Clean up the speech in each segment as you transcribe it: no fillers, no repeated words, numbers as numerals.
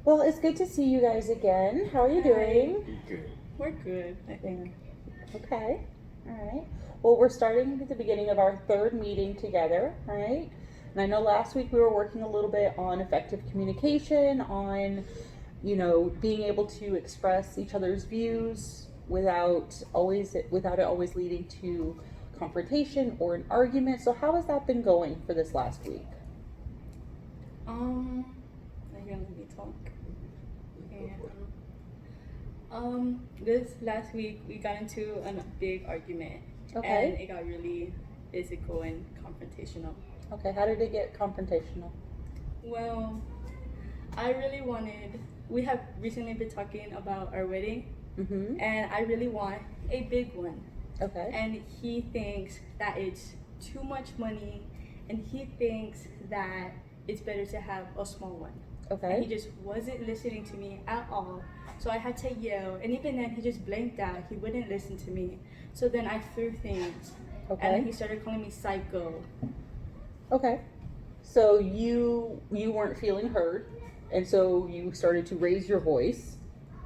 Well, it's good to see you guys again. How are you doing? Good. We're good, I think. Okay. All right. Well, we're starting at the beginning of our third meeting together, all right? And I know last week we were working a little bit on effective communication, on, being able to express each other's views without it always leading to confrontation or an argument. So how has that been going for this last week? Again, let me talk. This last week we got into a big argument. Okay. And it got really physical and confrontational. Okay, how did it get confrontational? Well, we have recently been talking about our wedding, Mm-hmm. and I really want a big one. Okay. And he thinks that it's too much money, and he thinks that it's better to have a small one. Okay. And he just wasn't listening to me at all. So I had to yell, and even then he just blanked out. He wouldn't listen to me. So then I threw things, Okay. and then he started calling me psycho. Okay. So you weren't feeling heard, and so you started to raise your voice.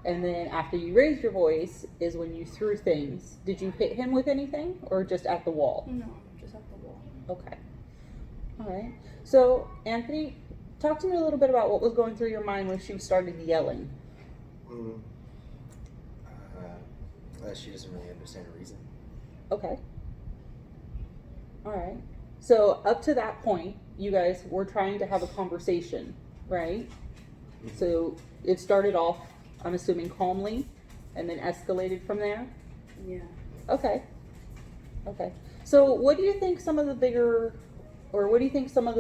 And then after you raised your voice is when you threw things. Did you hit him with anything or just at the wall? No, just at the wall. Okay. All right. So, Anthony, talk to me a little bit about what was going through your mind when she started yelling. She doesn't really understand a reason. Okay. All right. So, up to that point, you guys were trying to have a conversation, right? So, it started off, I'm assuming, calmly and then escalated from there? Yeah. Okay. Okay. So, what do you think some of the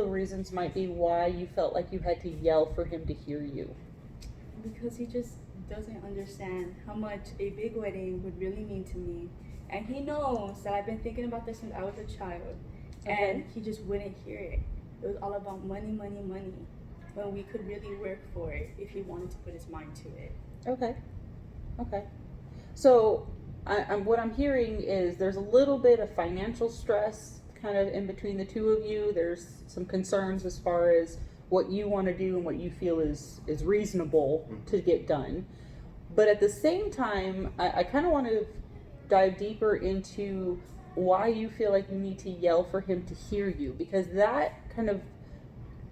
reasons might be why you felt like you had to yell for him to hear you? Because he just doesn't understand how much a big wedding would really mean to me. And he knows that I've been thinking about this since I was a child. Okay. And he just wouldn't hear it. It was all about money, money, money. When we could really work for it if he wanted to put his mind to it. Okay. Okay. So, what I'm hearing is there's a little bit of financial stress kind of in between the two of you. There's some concerns as far as what you want to do and what you feel is reasonable to get done. But at the same time, I kind of want to dive deeper into why you feel like you need to yell for him to hear you, because that kind of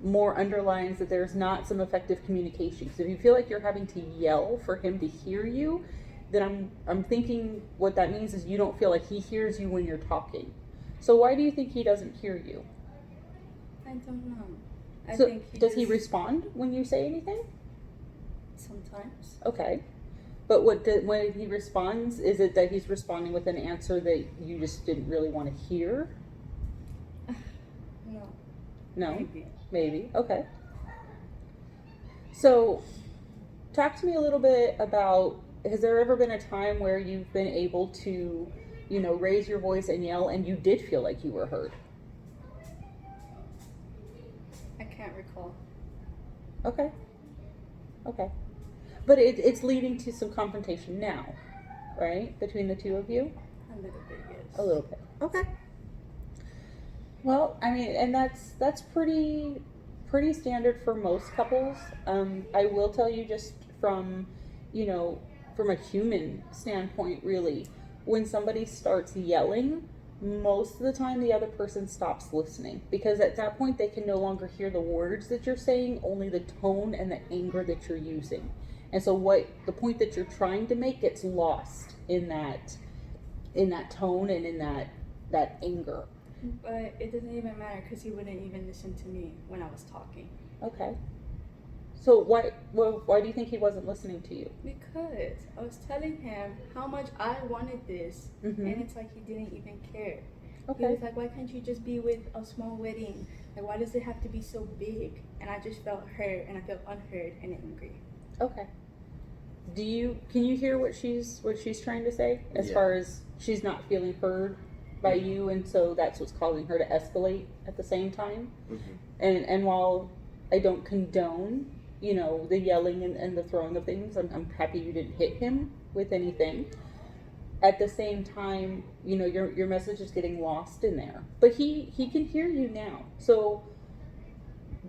more underlines that there's not some effective communication. So if you feel like you're having to yell for him to hear you, then I'm thinking what that means is you don't feel like he hears you when you're talking. So why do you think he doesn't hear you? I don't know. I So think does he respond when you say anything? Sometimes. Okay. But when he responds, is it that he's responding with an answer that you just didn't really want to hear? No. No? Maybe. Okay. So, talk to me a little bit about, has there ever been a time where you've been able to, raise your voice and yell and you did feel like you were heard? I can't recall. Okay. Okay. But it's leading to some confrontation now, right? Between the two of you? A little bit, yes. A little bit. Okay. Well, I mean, and that's pretty standard for most couples. I will tell you just from a human standpoint, really, when somebody starts yelling, most of the time the other person stops listening, because at that point they can no longer hear the words that you're saying, only the tone and the anger that you're using. And so the point that you're trying to make gets lost in that tone and in that anger. But it doesn't even matter because he wouldn't even listen to me when I was talking. Okay. So why do you think he wasn't listening to you? Because I was telling him how much I wanted this, Mm-hmm. and it's like he didn't even care. Okay. He was like, why can't you just be with a small wedding? Like, why does it have to be so big? And I just felt hurt, and I felt unheard and angry. Okay. Can you hear what she's trying to say as far as she's not feeling heard by you, and so that's what's causing her to escalate at the same time? Mm-hmm. And while I don't condone, the yelling and the throwing of things, I'm happy you didn't hit him with anything. At the same time, your message is getting lost in there. But he can hear you now. So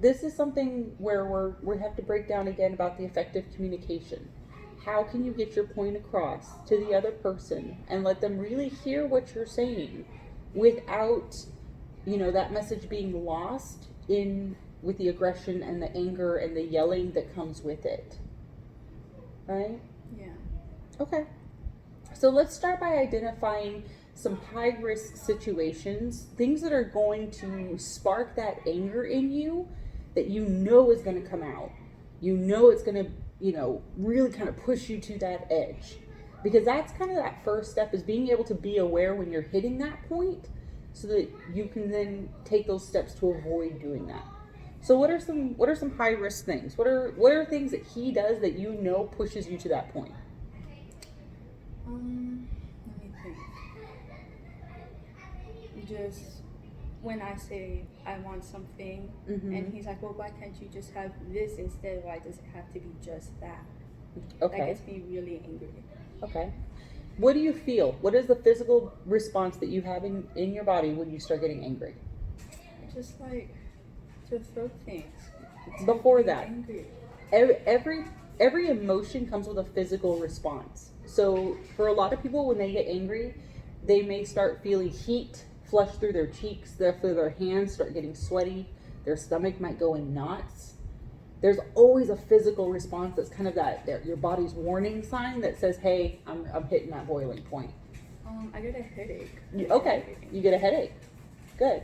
this is something where we have to break down again about the effective communication. How can you get your point across to the other person and let them really hear what you're saying without, that message being lost in with the aggression and the anger and the yelling that comes with it. Right? Yeah. Okay. So let's start by identifying some high risk situations, things that are going to spark that anger in you that you know is going to come out. You know it's going to, really kind of push you to that edge. Because that's kind of that first step, is being able to be aware when you're hitting that point so that you can then take those steps to avoid doing that. So what are some high risk things? What are things that he does that pushes you to that point? Let me think. Just when I say I want something, and he's like, well, why can't you just have this instead? Why does it have to be just that? Okay. That gets me really angry. Okay. What do you feel? What is the physical response that you have in your body when you start getting angry? Just like to throw things. Before Be that, angry. every emotion comes with a physical response. So for a lot of people, when they get angry, they may start feeling heat flush through their cheeks, their hands start getting sweaty, their stomach might go in knots. There's always a physical response that's kind of your body's warning sign that says, hey, I'm hitting that boiling point. I get a headache. Okay, you get a headache. Good.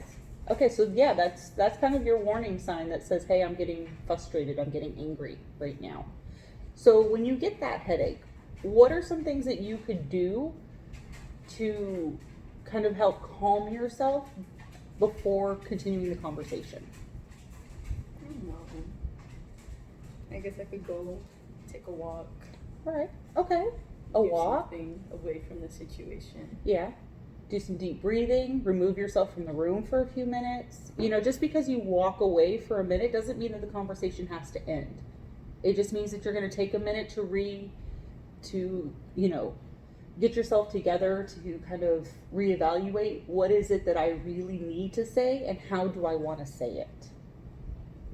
Okay, so yeah, that's kind of your warning sign that says, hey, I'm getting frustrated, I'm getting angry right now. So when you get that headache, what are some things that you could do to kind of help calm yourself before continuing the conversation? I don't know. I guess I could go take a walk. All right. Okay. A do walk. Something away from the situation. Yeah. Do some deep breathing. Remove yourself from the room for a few minutes. Just because you walk away for a minute doesn't mean that the conversation has to end. It just means that you're going to take a minute to get yourself together to kind of reevaluate what is it that I really need to say and how do I want to say it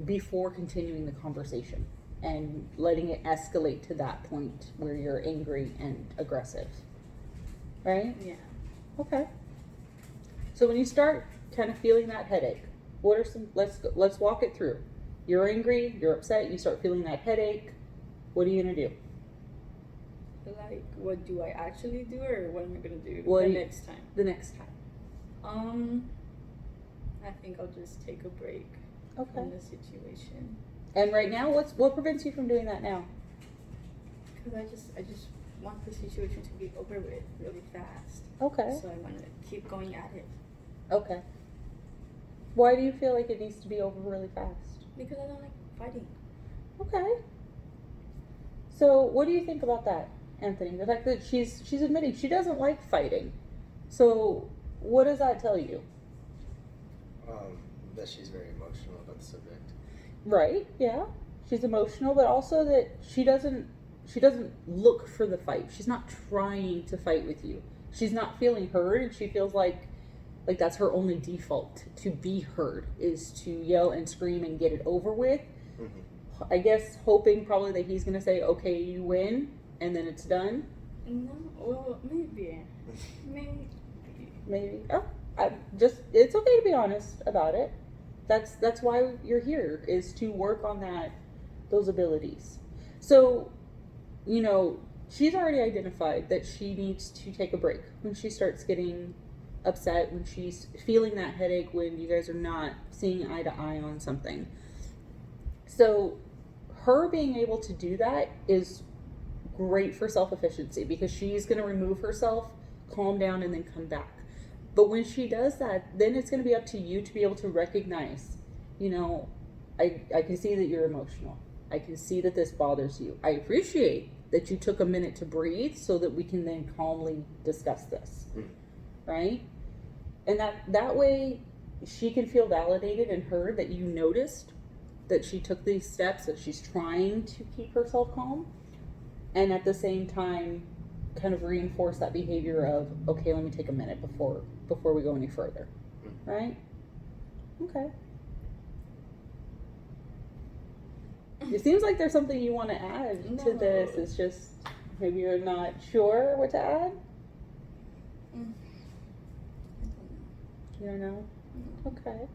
before continuing the conversation and letting it escalate to that point where you're angry and aggressive. Right? Yeah. Okay. So when you start kind of feeling that headache, what are some, let's walk it through. You're angry, you're upset, you start feeling that headache. What are you going to do? Like, what do I actually do, or what am I gonna do next time? The next time. I think I'll just take a break from the situation. And right now, what prevents you from doing that now? Because I just want the situation to be over with really fast. Okay. So I want to keep going at it. Okay. Why do you feel like it needs to be over really fast? Because I don't like fighting. Okay. So what do you think about that, Anthony? The fact that she's admitting she doesn't like fighting. So what does that tell you? That she's very emotional about the subject. Right, yeah. She's emotional, but also that she doesn't look for the fight. She's not trying to fight with you. She's not feeling heard, and she feels like that's her only default, to be heard, is to yell and scream and get it over with. Mm-hmm. I guess hoping probably that he's gonna say, okay, you win, and then it's done. No, well, maybe. Maybe. Oh, it's okay to be honest about it. That's why you're here, is to work on those abilities. So, she's already identified that she needs to take a break when she starts getting upset, when she's feeling that headache, when you guys are not seeing eye to eye on something. So her being able to do that is great for self-efficiency, because she's going to remove herself, calm down, and then come back. But when she does that, then it's going to be up to you to be able to recognize, I can see that you're emotional. I can see that this bothers you. I appreciate that you took a minute to breathe so that we can then calmly discuss this. Right? And that way she can feel validated and heard that you noticed that she took these steps, that she's trying to keep herself calm, and at the same time kind of reinforce that behavior of, okay, let me take a minute before we go any further. Right? Okay. It seems like there's something you want to add to No. this. It's just maybe you're not sure what to add. Mm. You don't know? No. Okay.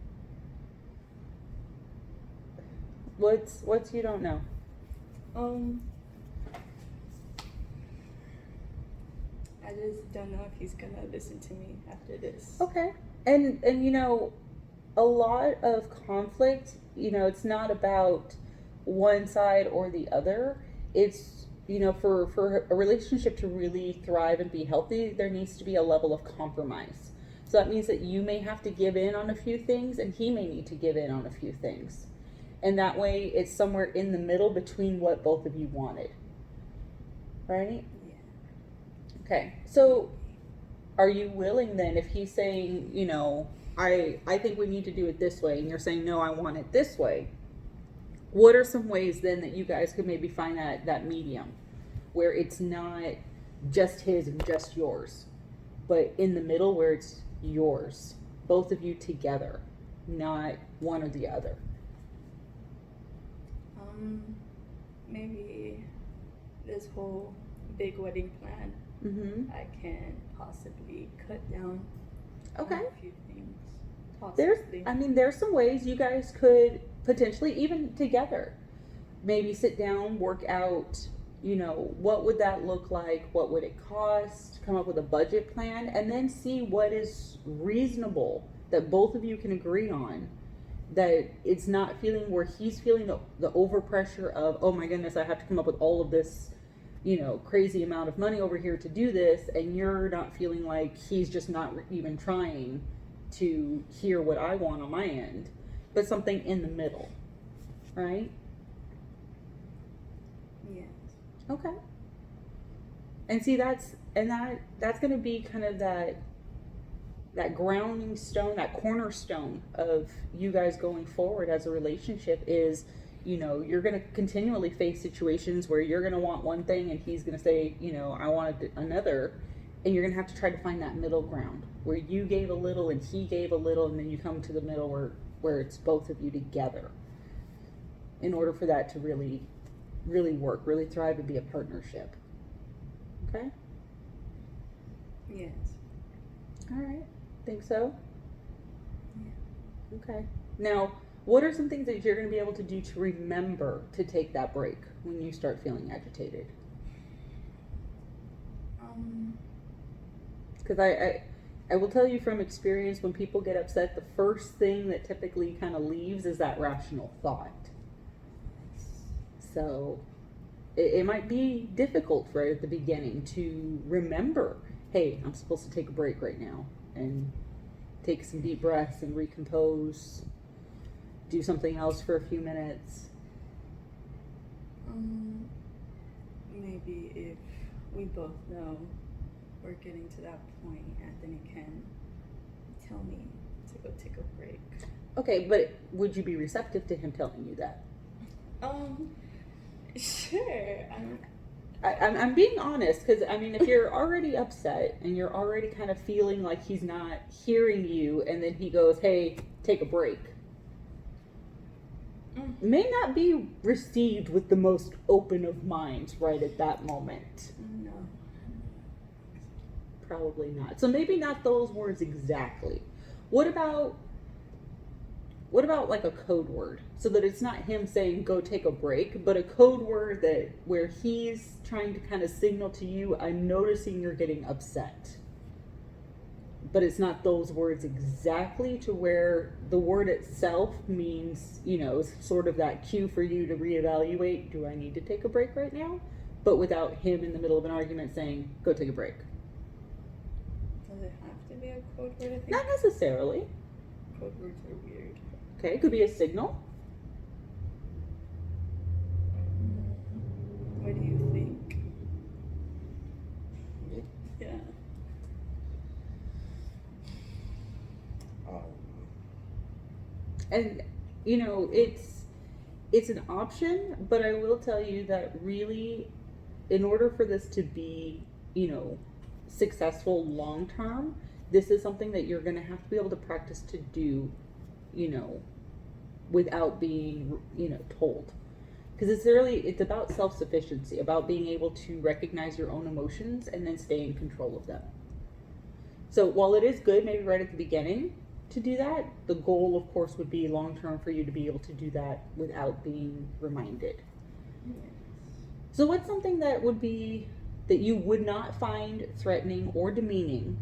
What's you don't know? I just don't know if he's gonna listen to me after this. Okay. And you know, a lot of conflict, you know, it's not about one side or the other. It's, you know, for a relationship to really thrive and be healthy, there needs to be a level of compromise. So that means that you may have to give in on a few things and he may need to give in on a few things. And that way it's somewhere in the middle between what both of you wanted. Right? Yeah. Okay. So are you willing then, if he's saying, you know, I think we need to do it this way, and you're saying, no, I want it this way, what are some ways then that you guys could maybe find that medium where it's not just his and just yours, but in the middle where it's yours, both of you together, not one or the other? Maybe this whole big wedding plan, Mm-hmm. I can possibly cut down Okay. on a few things. There's, Possibly. there's some ways you guys could potentially, even together, maybe sit down, work out, you know, what would that look like? What would it cost? Come up with a budget plan and then see what is reasonable that both of you can agree on. That it's not feeling where he's feeling the overpressure of, oh my goodness, I have to come up with all of this, you know, crazy amount of money over here to do this. And you're not feeling like he's just not even trying to hear what I want on my end, but something in the middle, right? Yes. Okay. And see, that's going to be kind of that grounding stone, that cornerstone of you guys going forward as a relationship is, you know, you're going to continually face situations where you're going to want one thing and he's going to say, you know, I wanted another, and you're going to have to try to find that middle ground where you gave a little and he gave a little, and then you come to the middle where it's both of you together in order for that to really work, really thrive and be a partnership. Okay? Yes. All right. Think so? Yeah. Okay. Now, what are some things that you're going to be able to do to remember to take that break when you start feeling agitated? Because I will tell you from experience, when people get upset, the first thing that typically kind of leaves is that rational thought. So it might be difficult right at the beginning to remember, hey, I'm supposed to take a break right now and take some deep breaths and recompose, do something else for a few minutes. Maybe if we both know we're getting to that point, Anthony can tell me to go take a break. Okay, but would you be receptive to him telling you that? Sure. I'm being honest, because I mean, if you're already upset and you're already kind of feeling like he's not hearing you, and then he goes, hey, take a break, may not be received with the most open of minds right at that moment. No. Probably not. So maybe not those words exactly. What about like a code word, so that it's not him saying go take a break, but a code word that where he's trying to kind of signal to you, I'm noticing you're getting upset. But it's not those words exactly, to where the word itself means, you know, sort of that cue for you to reevaluate, do I need to take a break right now? But without him in the middle of an argument saying, go take a break. Does it have to be a code word? I think Not necessarily. code words are weird. Okay, it could be a signal. What do you think? Me? Yeah. And you know, it's an option, but I will tell you that really, in order for this to be, you know, successful long term, this is something that you're going to have to be able to practice to do, you know, without being, you know, told. Because it's about self-sufficiency, about being able to recognize your own emotions and then stay in control of them. So while it is good, maybe right at the beginning to do that, the goal, of course, would be long-term for you to be able to do that without being reminded. So what's something that you would not find threatening or demeaning,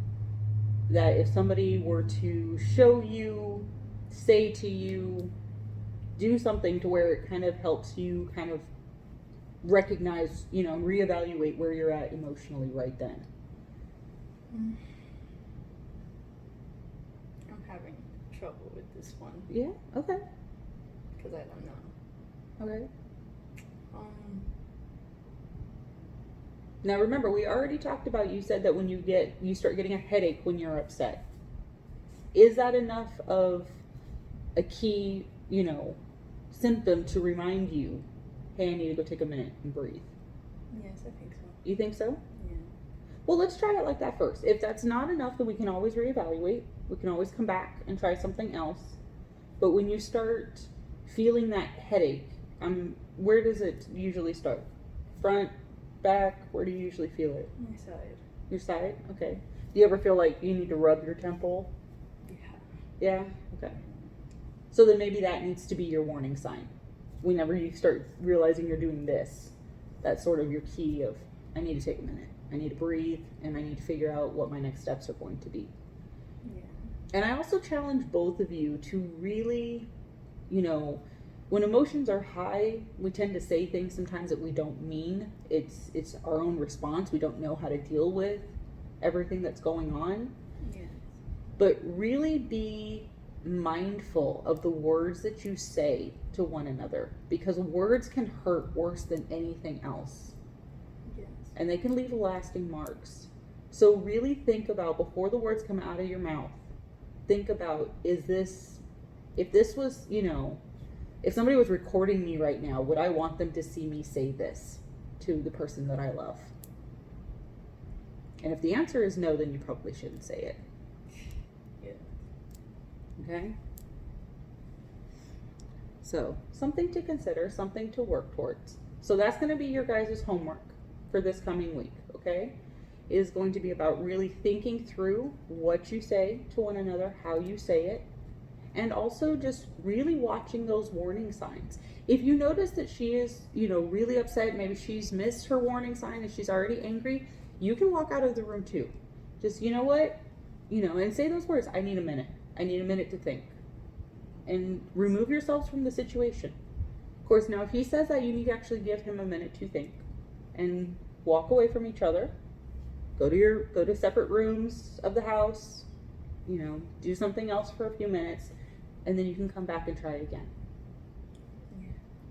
that if somebody were to show you, say to you, do something to where it kind of helps you kind of recognize, reevaluate where you're at emotionally right then? I'm having trouble with this one Yeah, okay. because I don't know. Okay. Um, Now remember, we already talked about, you said that when you start getting a headache when you're upset. Is that enough of a key, symptom to remind you, hey, I need to go take a minute and breathe? yes, I think so. You think so? Yeah. Well, let's try it like that first. If that's not enough, then we can always reevaluate. We can always come back and try something else. But when you start feeling that headache, where does it usually start? Front, back? Where do you usually feel it? My side. Your side? Okay. Do you ever feel like you need to rub your temple? Yeah. Yeah? Okay. So then maybe that needs to be your warning sign. Whenever you start realizing you're doing this, that's sort of your key of, I need to take a minute. I need to breathe, and I need to figure out what my next steps are going to be. Yeah. And I also challenge both of you to really, when emotions are high, we tend to say things sometimes that we don't mean. It's our own response. We don't know how to deal with everything that's going on. Yeah. But really be mindful of the words that you say to one another, because words can hurt worse than anything else. Yes. And they can leave lasting marks. So really think about, before the words come out of your mouth, think about, if this was, if somebody was recording me right now, would I want them to see me say this to the person that I love? And if the answer is no, then you probably shouldn't say it. Yeah. Okay? So, something to consider, something to work towards. So that's going to be your guys' homework for this coming week, okay? It is going to be about really thinking through what you say to one another, how you say it, and also just really watching those warning signs. If you notice that she is, really upset, maybe she's missed her warning sign and she's already angry, you can walk out of the room too. Just, you know what? And say those words, I need a minute. I need a minute to think. And remove yourselves from the situation. Of course, now if he says that, you need to actually give him a minute to think and walk away from each other. Go to separate rooms of the house, do something else for a few minutes, and then you can come back and try it again. Yeah.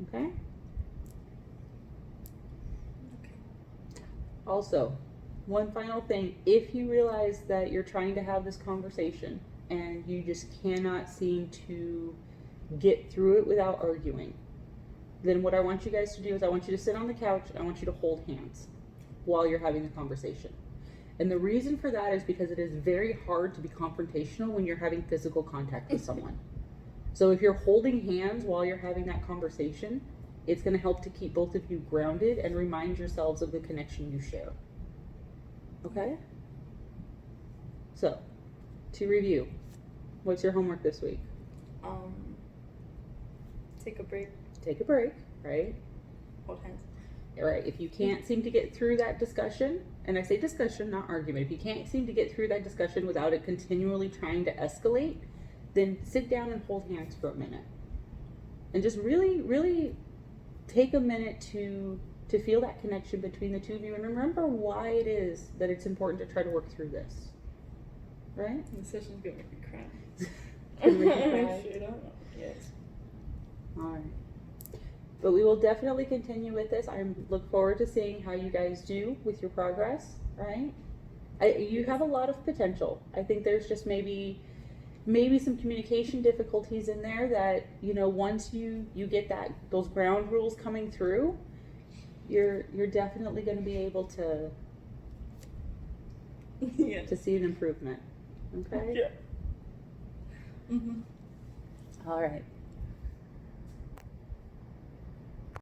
Okay? Okay. Also, one final thing, if you realize that you're trying to have this conversation and you just cannot seem to get through it without arguing, then what I want you guys to do is I want you to sit on the couch and I want you to hold hands while you're having the conversation. And the reason for that is because it is very hard to be confrontational when you're having physical contact with someone. So if you're holding hands while you're having that conversation, it's going to help to keep both of you grounded and remind yourselves of the connection you share. Okay? So, to review, what's your homework this week? Take a break. Take a break, right? Hold hands. All right, if you can't seem to get through that discussion, and I say discussion, not argument, if you can't seem to get through that discussion without it continually trying to escalate, then sit down and hold hands for a minute. And just really, really take a minute to feel that connection between the two of you, and remember why it is that it's important to try to work through this. Right? The session's gonna make me cry. Gonna make you cry? Straight up. Yes. All right. But we will definitely continue with this. I look forward to seeing how you guys do with your progress, right? You have a lot of potential. I think there's just maybe some communication difficulties in there that, once you get those ground rules coming through, you're definitely going to be able to Yeah. to see an improvement. Okay? Yeah. Mhm. All right.